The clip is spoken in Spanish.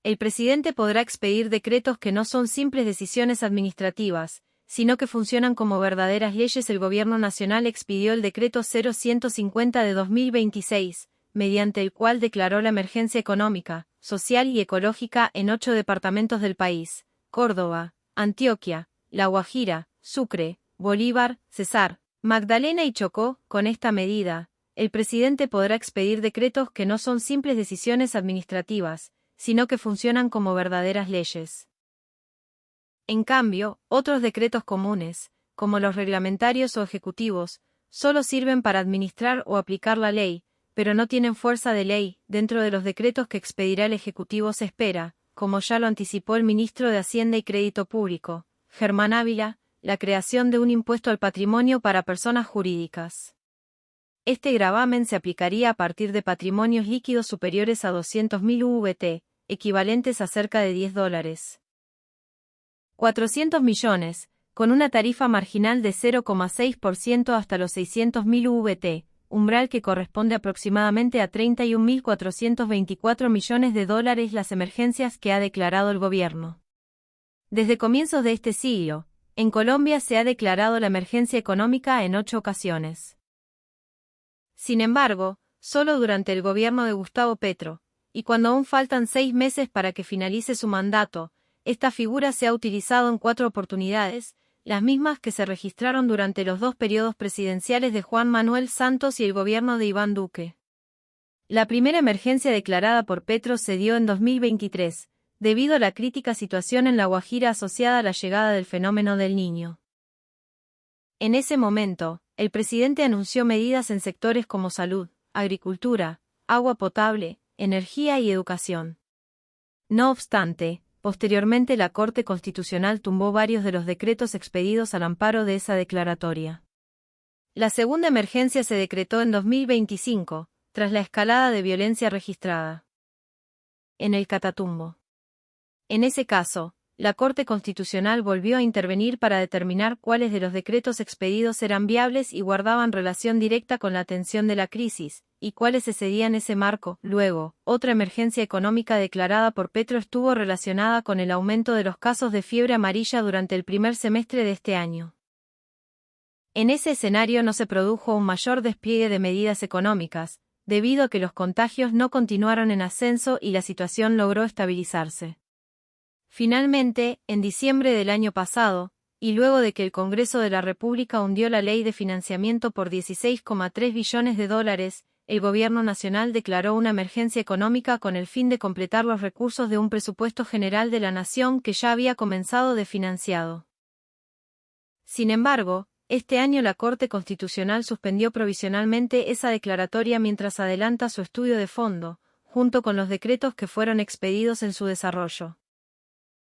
El presidente podrá expedir decretos que no son simples decisiones administrativas, sino que funcionan como verdaderas leyes. El Gobierno Nacional expidió el Decreto 0150 de 2026, mediante el cual declaró la emergencia económica, social y ecológica en 8 departamentos del país: Córdoba, Antioquia, La Guajira, Sucre, Bolívar, Cesar, Magdalena y Chocó. Con esta medida, el presidente podrá expedir decretos que no son simples decisiones administrativas, sino que funcionan como verdaderas leyes. En cambio, otros decretos comunes, como los reglamentarios o ejecutivos, solo sirven para administrar o aplicar la ley, pero no tienen fuerza de ley. Dentro de los decretos que expedirá el Ejecutivo se espera, como ya lo anticipó el ministro de Hacienda y Crédito Público, Germán Ávila, la creación de un impuesto al patrimonio para personas jurídicas. Este gravamen se aplicaría a partir de patrimonios líquidos superiores a 200.000 UVT, equivalentes a cerca de $10. 400 millones, con una tarifa marginal de 0,6% hasta los 600.000 UVT, umbral que corresponde aproximadamente a $31.424 millones. Las emergencias que ha declarado el gobierno. Desde comienzos de este siglo, en Colombia se ha declarado la emergencia económica en 8 ocasiones. Sin embargo, solo durante el gobierno de Gustavo Petro, y cuando aún faltan 6 meses para que finalice su mandato, esta figura se ha utilizado en 4 oportunidades, las mismas que se registraron durante los 2 periodos presidenciales de Juan Manuel Santos y el gobierno de Iván Duque. La primera emergencia declarada por Petro se dio en 2023, debido a la crítica situación en La Guajira asociada a la llegada del fenómeno del Niño. En ese momento, el presidente anunció medidas en sectores como salud, agricultura, agua potable, energía y educación. No obstante, posteriormente la Corte Constitucional tumbó varios de los decretos expedidos al amparo de esa declaratoria. La segunda emergencia se decretó en 2025, tras la escalada de violencia registrada en el Catatumbo. En ese caso, la Corte Constitucional volvió a intervenir para determinar cuáles de los decretos expedidos eran viables y guardaban relación directa con la atención de la crisis, y cuáles excedían ese marco. Luego, otra emergencia económica declarada por Petro estuvo relacionada con el aumento de los casos de fiebre amarilla durante el primer semestre de este año. En ese escenario no se produjo un mayor despliegue de medidas económicas, debido a que los contagios no continuaron en ascenso y la situación logró estabilizarse. Finalmente, en diciembre del año pasado, y luego de que el Congreso de la República hundió la ley de financiamiento por $16,3 billones, el Gobierno Nacional declaró una emergencia económica con el fin de completar los recursos de un presupuesto general de la Nación que ya había comenzado desfinanciado. Sin embargo, este año la Corte Constitucional suspendió provisionalmente esa declaratoria mientras adelanta su estudio de fondo, junto con los decretos que fueron expedidos en su desarrollo.